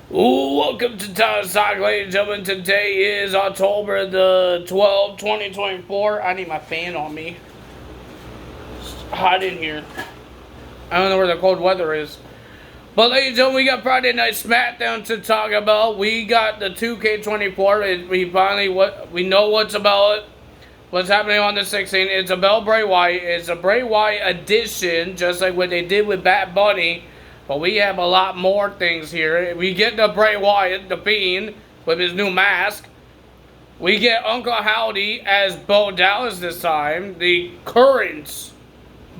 Welcome to Tyler's Talk, ladies and gentlemen. Today is October the 12th, 2024. I need my fan on me. It's hot in here. I don't know where the cold weather is. But ladies and gentlemen, we got Friday Night Smackdown to talk about. We got the 2K24. We know what's about it. What's happening on the 16th. It's about Bray Wyatt. It's a Bray Wyatt edition, just like what they did with Bad Bunny. But we have a lot more things here. We get the Bray Wyatt, the Fiend, with his new mask. We get Uncle Howdy as Bo Dallas this time. The current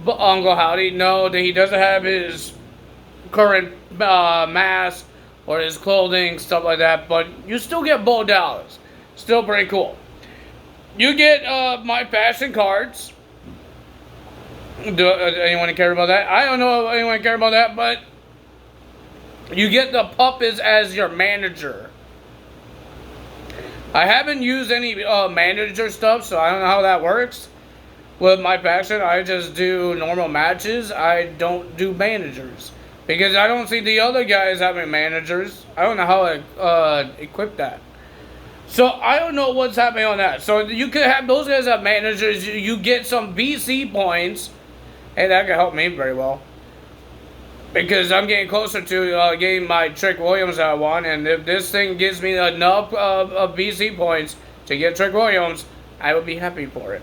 Uncle Howdy. No, he doesn't have his current mask or his clothing, stuff like that. But you still get Bo Dallas. Still pretty cool. You get my fashion cards. Do anyone care about that? I don't know if anyone care about that, but you get the puppets as your manager. I haven't used any manager stuff, so I don't know how that works. With my faction, I just do normal matches. I don't do managers. Because I don't see the other guys having managers. I don't know how to equip that. So I don't know what's happening on that. So you could have those guys have managers. You get some BC points. And that could help me very well. Because I'm getting closer to getting my Trick Williams that I want. And if this thing gives me enough of BC points to get Trick Williams, I would be happy for it.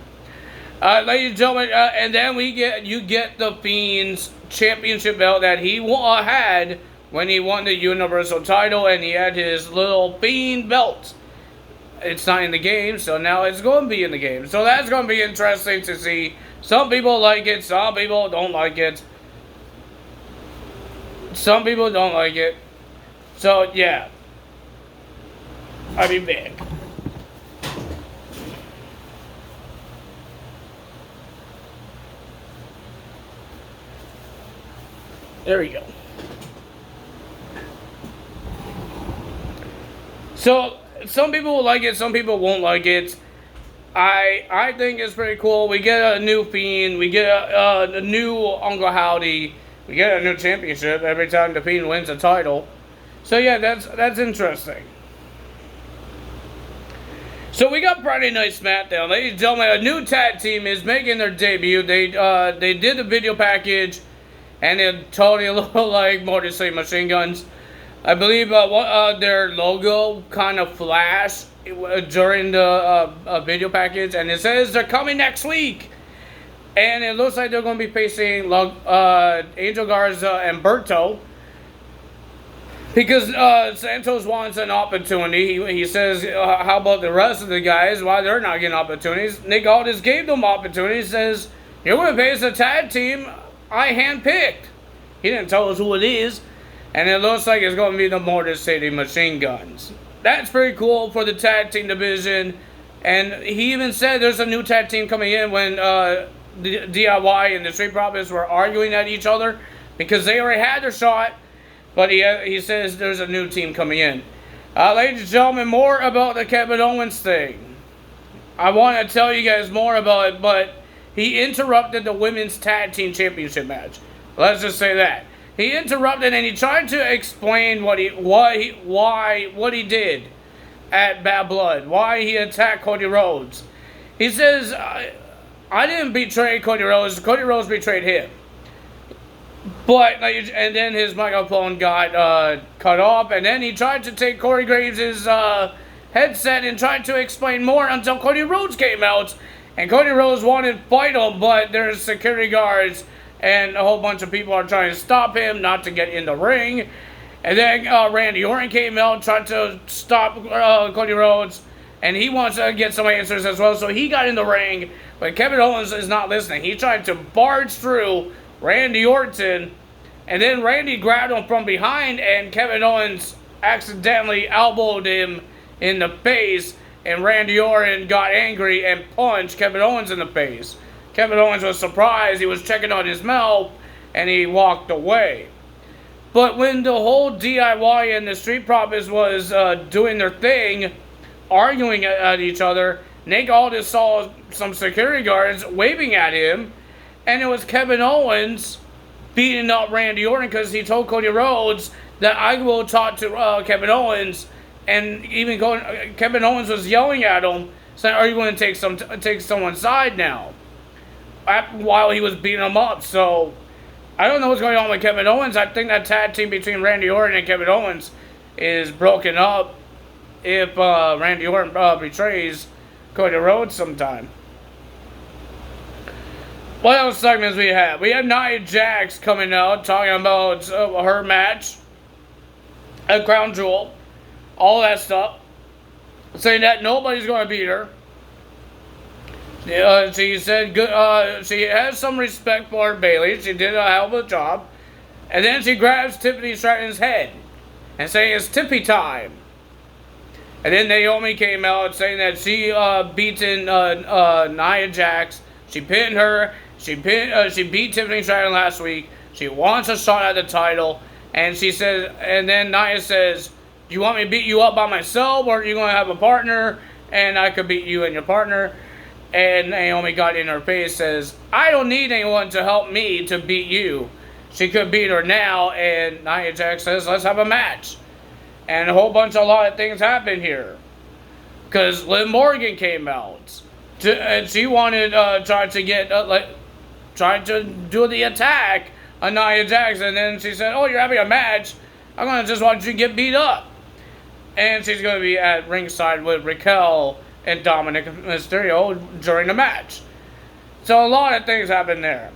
Ladies and gentlemen, and then you get the Fiend's championship belt that he had when he won the Universal title. And he had his little Fiend belt. It's not in the game, so now it's going to be in the game. So that's going to be interesting to see. Some people like it, some people don't like it. Some people don't like it. So, yeah. I'll be back. There we go. So, some people will like it, some people won't like it. I think it's pretty cool. We get a new Fiend, we get a new Uncle Howdy, we get a new championship every time the Fiend wins a title. So yeah, that's interesting. So we got Friday Night Smackdown. Ladies and gentlemen, a new tag team is making their debut. They did the video package, and it totally looked like Motor City Machine Guns. I believe their logo kind of flashed during the video package, and it says they're coming next week. And it looks like they're going to be facing Angel Garza and Berto. Because Santos wants an opportunity. He says, how about the rest of the guys? Why they're not getting opportunities? Nick Aldis gave them opportunities. Says, you're going to face a tag team I handpicked. He didn't tell us who it is. And it looks like it's going to be the Motor City Machine Guns. That's pretty cool for the tag team division. And he even said there's a new tag team coming in when the DIY and the Street Profits were arguing at each other. Because they already had their shot. But he says there's a new team coming in. Ladies and gentlemen, more about the Kevin Owens thing. I want to tell you guys more about it. But he interrupted the Women's Tag Team Championship match. Let's just say that. He interrupted and he tried to explain what he did at Bad Blood, why he attacked Cody Rhodes. He says, I didn't betray Cody Rhodes. Cody Rhodes betrayed him. But and then his microphone got cut off, and then he tried to take Corey Graves' headset and tried to explain more until Cody Rhodes came out, and Cody Rhodes wanted to fight him, but there's security guards. And a whole bunch of people are trying to stop him not to get in the ring. And then Randy Orton came out and tried to stop Cody Rhodes. And he wants to get some answers as well. So he got in the ring. But Kevin Owens is not listening. He tried to barge through Randy Orton. And then Randy grabbed him from behind. And Kevin Owens accidentally elbowed him in the face. And Randy Orton got angry and punched Kevin Owens in the face. Kevin Owens was surprised. He was checking on his mouth, and he walked away. But when the whole DIY and the Street Profits was doing their thing, arguing at each other, Nick Aldis saw some security guards waving at him, and it was Kevin Owens beating up Randy Orton because he told Cody Rhodes that I will talk to Kevin Owens, and even Kevin Owens was yelling at him, saying, "Are you going to take someone's side now?" While he was beating him up. So I don't know what's going on with Kevin Owens. I think that tag team between Randy Orton and Kevin Owens is broken up if Randy Orton betrays Cody Rhodes sometime. What else segments we have? We have Nia Jax coming out talking about her match at Crown Jewel, all that stuff, saying that nobody's going to beat her. She said she has some respect for Bayley. She did a hell of a job. And then she grabs Tiffany Stratton's head and saying it's Tippy time. And then Naomi came out saying that she beaten Nia Jax. She pinned her. She beat Tiffany Stratton last week. She wants a shot at the title. And she says, and then Nia says, "Do you want me to beat you up by myself, or are you going to have a partner? And I could beat you and your partner." And Naomi got in her face, says, "I don't need anyone to help me to beat you." She could beat her now, and Nia Jax says, "Let's have a match." And a lot of things happened here. Because Liv Morgan came out. And she wanted, tried to do the attack on Nia Jax. And then she said, "Oh, you're having a match. I'm going to just watch you get beat up." And she's going to be at ringside with Raquel and Dominic Mysterio during the match. So a lot of things happened there.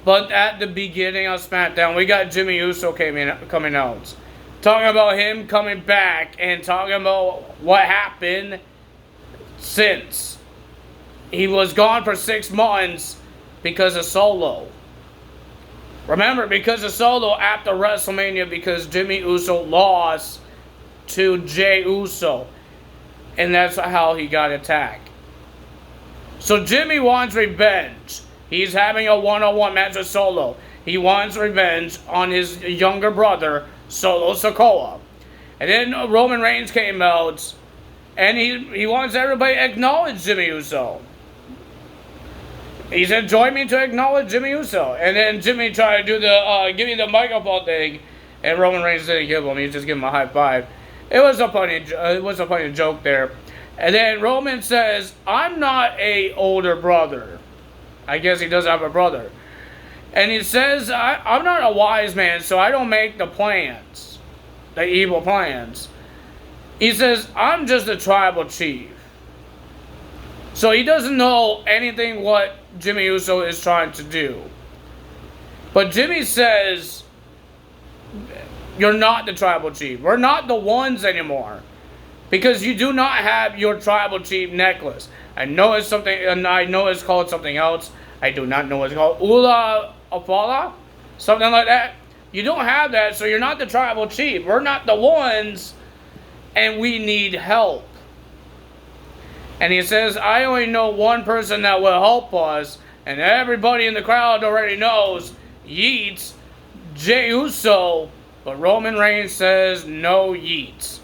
But at the beginning of SmackDown, we got Jimmy Uso coming out. Talking about him coming back and talking about what happened since. He was gone for 6 months because of Solo. Remember, because of Solo after WrestleMania, because Jimmy Uso lost to Jey Uso. And that's how he got attacked. So Jimmy wants revenge. He's having a one-on-one match with Solo. He wants revenge on his younger brother, Solo Sikoa. And then Roman Reigns came out, and he wants everybody to acknowledge Jimmy Uso. He said, "Join me to acknowledge Jimmy Uso." And then Jimmy tried to do the give me the microphone thing, and Roman Reigns didn't give him. He just gave him a high five. It was a funny joke there. And then Roman says, "I'm not a older brother." I guess he doesn't have a brother. And he says, I'm not a wise man, so I don't make the plans. The evil plans. He says, "I'm just a tribal chief." So he doesn't know anything what Jimmy Uso is trying to do. But Jimmy says, "You're not the tribal chief. We're not the ones anymore. Because you do not have your tribal chief necklace." I know it's something, and I know it's called something else. I do not know what it's called. Ula Afala? Something like that. You don't have that, so you're not the tribal chief. We're not the ones, and we need help. And he says, "I only know one person that will help us, and everybody in the crowd already knows, Yeats, Jey Uso." But Roman Reigns says, "No Yeats."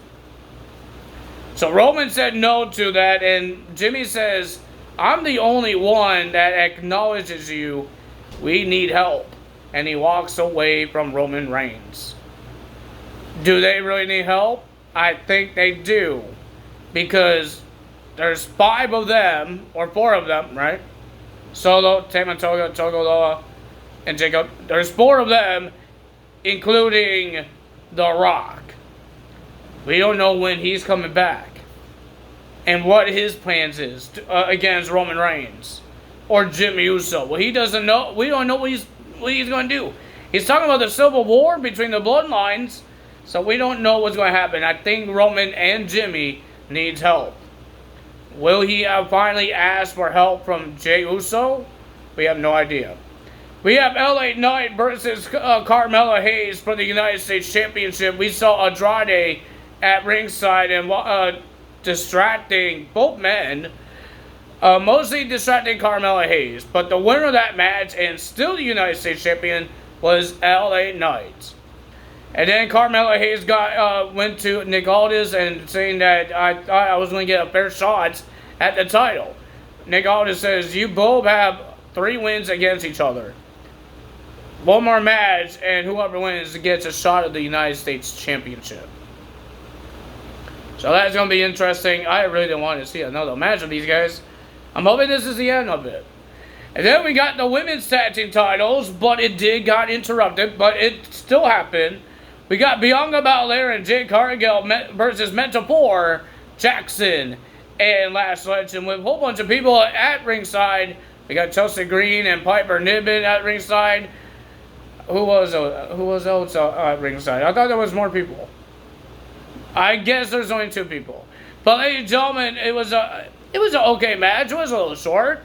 So Roman said no to that, and Jimmy says, "I'm the only one that acknowledges you. We need help." And he walks away from Roman Reigns. Do they really need help? I think they do. Because there's 5 of them, or 4 of them, right? Solo, Tama Tonga, Togoloa, and Jacob. There's 4 of them, including The Rock. We don't know when he's coming back. And what his plans is against Roman Reigns. Or Jimmy Uso. Well, he doesn't know. We don't know what he's going to do. He's talking about the civil war between the bloodlines. So we don't know what's going to happen. I think Roman and Jimmy needs help. Will he finally ask for help from Jey Uso? We have no idea. We have LA Knight versus Carmelo Hayes for the United States Championship. We saw Andrade at ringside and distracting both men. Mostly distracting Carmelo Hayes. But the winner of that match and still the United States Champion was LA Knight. And then Carmelo Hayes went to Nick Aldis and saying that I thought I was going to get a fair shot at the title. Nick Aldis says, "You both have 3 wins against each other." One more match, and whoever wins gets a shot at the United States Championship. So that's going to be interesting. I really don't want to see another match with these guys. I'm hoping this is the end of it. And then we got the women's tag team titles, but it got interrupted, but it still happened. We got Bianca Belair and Jade Cargill versus Mentor Jackson and Lash Legend with a whole bunch of people at ringside. We got Chelsea Green and Piper Niven at ringside. Who was else at ringside? I thought there was more people. I guess there's only 2 people. But ladies and gentlemen, it was an okay match. It was a little short,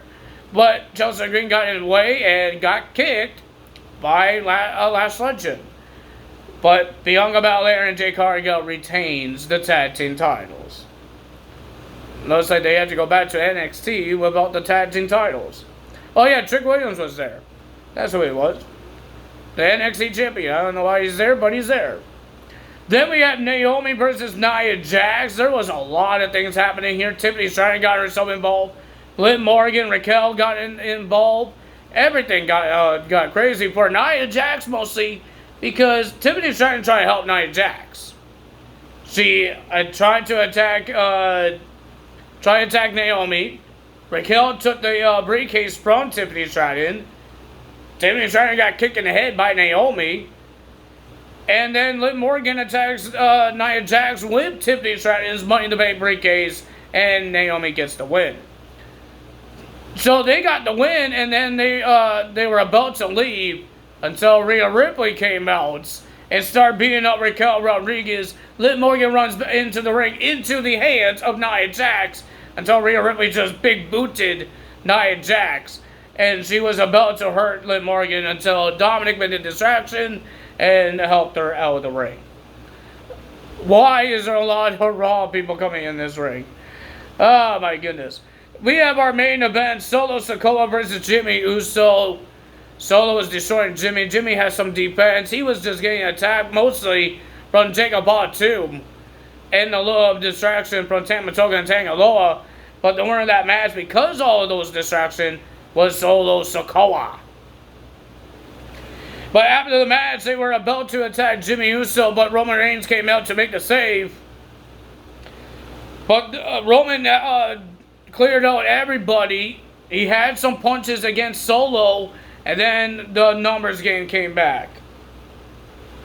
but Chelsea Green got in the way and got kicked by Lash Legend. But Bianca Belair and Jade Cargill retains the tag team titles. Looks like they had to go back to NXT without the tag team titles. Oh yeah, Trick Williams was there. That's who he was. The NXT champion. I don't know why he's there, but he's there. Then we have Naomi versus Nia Jax. There was a lot of things happening here. Tiffany Stratton got herself involved. Liv Morgan, Raquel got involved. Everything got crazy for Nia Jax mostly because Tiffany Stratton tried to help Nia Jax. She tried to attack Naomi. Raquel took the briefcase from Tiffany Stratton. Tiffany Stratton got kicked in the head by Naomi. And then Liv Morgan attacks Nia Jax with Tiffany Stratton's Money in the Bank briefcase. And Naomi gets the win. So they got the win, and then they were about to leave until Rhea Ripley came out and started beating up Raquel Rodriguez. Liv Morgan runs into the ring, into the hands of Nia Jax, until Rhea Ripley just big booted Nia Jax. And she was about to hurt Liv Morgan until Dominic made a distraction and helped her out of the ring. Why is there a lot of Raw people coming in this ring? Oh my goodness. We have our main event, Solo Sikoa versus Jimmy Uso. Solo was destroying Jimmy. Jimmy has some defense. He was just getting attacked mostly from Jacob Batum and a little distraction from Tamatoga and Tangaloa. But the winner of that match, because all of those distractions, was Solo Sikoa. But after the match, they were about to attack Jimmy Uso, but Roman Reigns came out to make the save. But Roman cleared out everybody. He had some punches against Solo, and then the numbers game came back.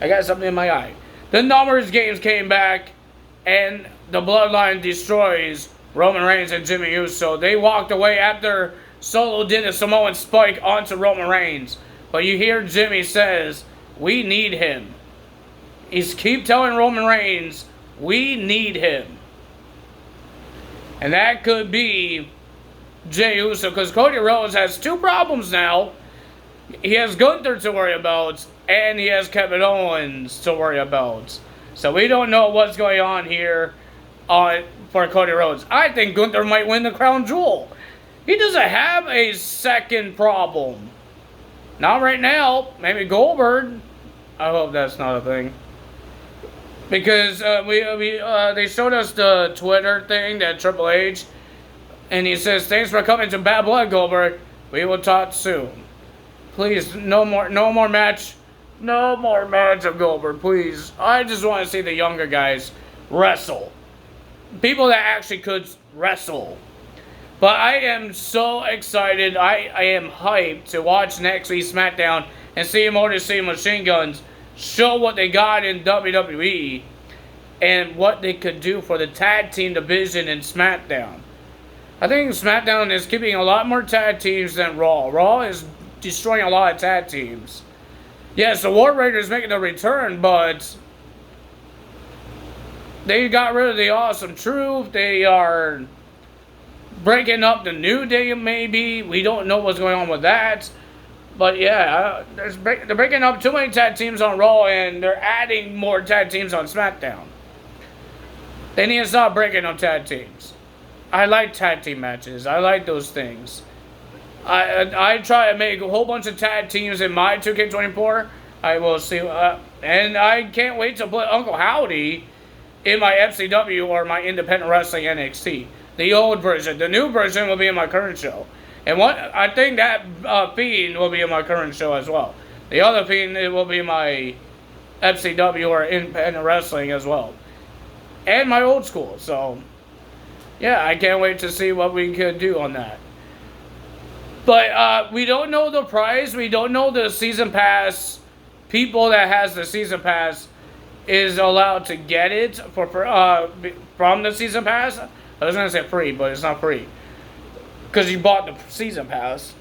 I got something in my eye. The numbers games came back, and the Bloodline destroys Roman Reigns and Jimmy Uso. They walked away after Solo did a Samoan spike onto Roman Reigns. But you hear Jimmy says, we need him. He's keep telling Roman Reigns, we need him. And that could be Jey Uso, because Cody Rhodes has 2 problems now. He has Gunther to worry about, and he has Kevin Owens to worry about. So we don't know what's going on here for Cody Rhodes. I think Gunther might win the crown jewel. He doesn't have a second problem. Not right now. Maybe Goldberg. I hope that's not a thing. Because they showed us the Twitter thing that Triple H, and he says, "Thanks for coming to Bad Blood, Goldberg. We will talk soon. Please, no more match of Goldberg, please. I just want to see the younger guys wrestle. People that actually could wrestle." But I am so excited. I am hyped to watch next week's Smackdown and see Motor City Machine Guns show what they got in WWE and what they could do for the tag team division in Smackdown. I think Smackdown is keeping a lot more tag teams than Raw. Raw is destroying a lot of tag teams. Yes, the War Raiders making a return, but they got rid of the Awesome Truth. They are breaking up the New Day, maybe. We don't know what's going on with that. But yeah, they're breaking up too many tag teams on Raw, and they're adding more tag teams on SmackDown. They need to stop breaking up tag teams. I like tag team matches. I like those things. I try to make a whole bunch of tag teams in my 2K24. I will see. And I can't wait to put Uncle Howdy in my FCW or my Independent Wrestling NXT. The old version. The new version will be in my current show. And I think that Fiend will be in my current show as well. The other Fiend, it will be my FCW or independent wrestling as well. And my old school. So, yeah, I can't wait to see what we could do on that. But we don't know the price. We don't know the season pass. People that has the season pass is allowed to get it from the season pass. I was going to say free, but it's not free. Because you bought the season pass.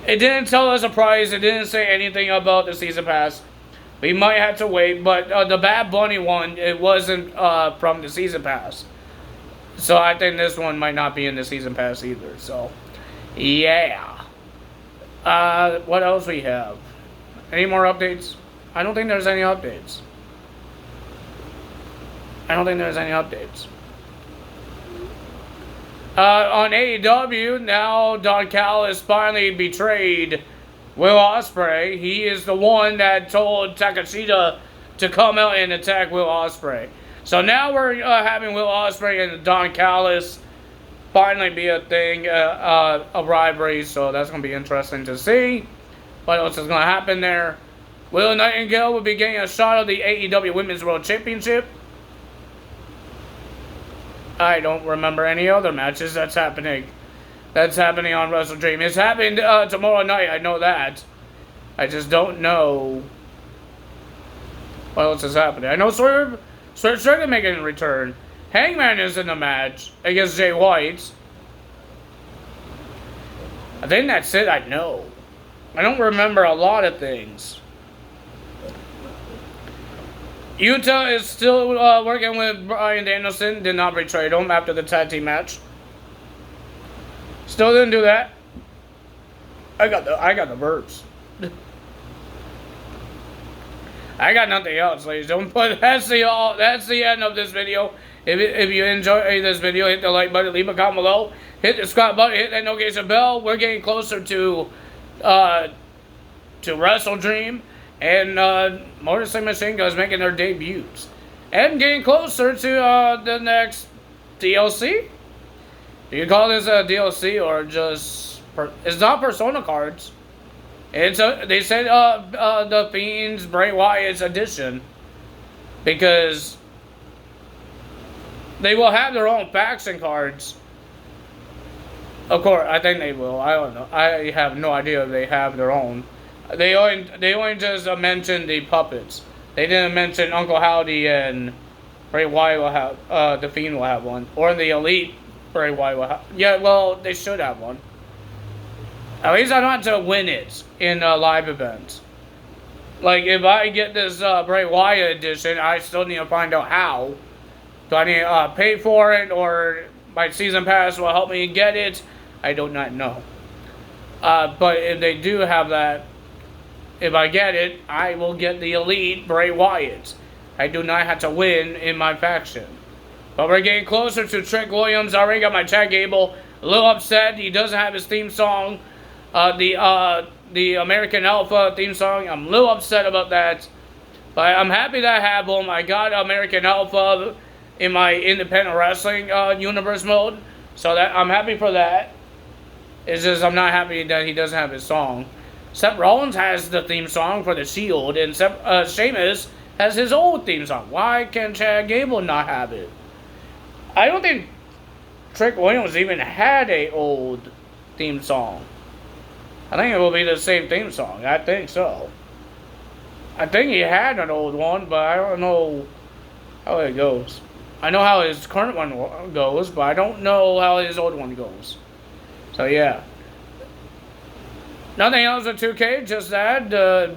It didn't tell us a price. It didn't say anything about the season pass. We might have to wait. But the Bad Bunny one, it wasn't from the season pass. So I think this one might not be in the season pass either. So, yeah. What else we have? Any more updates? I don't think there's any updates. On AEW, now Don Callis finally betrayed Will Ospreay. He is the one that told Takeshita to come out and attack Will Ospreay. So now we're having Will Ospreay and Don Callis finally be a thing, a rivalry. So that's going to be interesting to see. What else is going to happen there? Will Nightingale will be getting a shot of the AEW Women's World Championship. I don't remember any other matches that's happening. That's happening on Wrestle Dream. It's happening tomorrow night. I know that. I just don't know what else is happening. I know Swerve Strickland making a return. Hangman is in the match against Jay White. I think that's it. I know. I don't remember a lot of things. Utah is still working with Bryan Danielson. Did not betray him after the tag team match. Still didn't do that. I got the verbs. I got nothing else, ladies and gentlemen. But that's the end of this video. If you enjoyed this video, hit the like button, leave a comment below, hit the subscribe button, hit that notification bell. We're getting closer to Wrestle Dream. And Motor City Machine Guns making their debuts. And getting closer to the next DLC. Do you call this a DLC or just... It's not Persona cards. It's they said the Fiend's Bray Wyatt's edition. Because they will have their own faction cards. Of course, I think they will. I don't know. I have no idea if they have their own. They only just mentioned the puppets. They didn't mention Uncle Howdy and Bray Wyatt will have, the Fiend will have one. Or the Elite Bray Wyatt will have. Yeah, well, they should have one. At least I don't have to win it in live events. Like, if I get this Bray Wyatt edition, I still need to find out how. Do I need to pay for it, or my season pass will help me get it? I do not know. But if they do have that, if I get it, I will get the Elite Bray Wyatt. I do not have to win in my faction. But we're getting closer to Trick Williams. I already got my Chad Gable a little upset. He doesn't have his theme song. The American Alpha theme song. I'm a little upset about that. But I'm happy that I have him. I got American Alpha in my independent wrestling universe mode. So that I'm happy for that. It's just I'm not happy that he doesn't have his song. Seth Rollins has the theme song for the Shield, and Sheamus has his old theme song. Why can Chad Gable not have it? I don't think Trick Williams even had a old theme song. I think it will be the same theme song. I think so. I think he had an old one, but I don't know how it goes. I know how his current one goes, but I don't know how his old one goes. So yeah. Nothing else with 2K, just that, the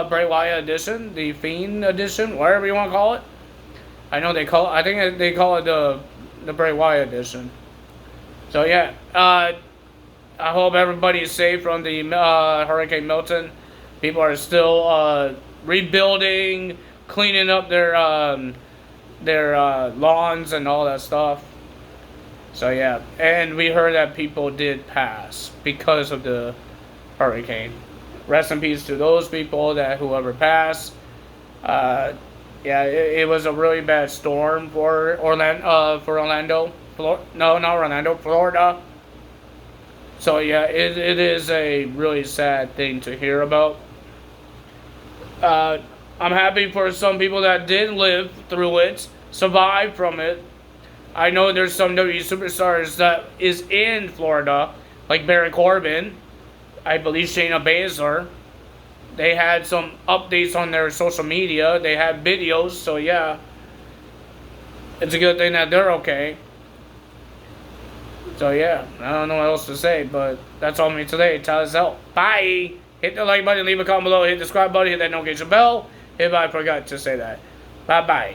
Bray Wyatt edition, the Fiend edition, whatever you want to call it. I know they call it, I think they call it the Bray Wyatt edition. So yeah, I hope everybody's safe from the Hurricane Milton. People are still rebuilding, cleaning up their lawns and all that stuff. So yeah, and we heard that people did pass because of the hurricane. Rest in peace to those people that whoever passed. Yeah, it was a really bad storm for Orlando. No, not Orlando, Florida. So yeah, it is a really sad thing to hear about. I'm happy for some people that did live through it, survive from it. I know there's some WWE superstars that is in Florida, like Baron Corbin, I believe Shayna Baszler. They had some updates on their social media. They had videos, so yeah, it's a good thing that they're okay. So yeah, I don't know what else to say, but that's all for me today. Tyler's help. Bye. Hit the like button, leave a comment below, hit the subscribe button, hit that notification bell if I forgot to say that. Bye bye.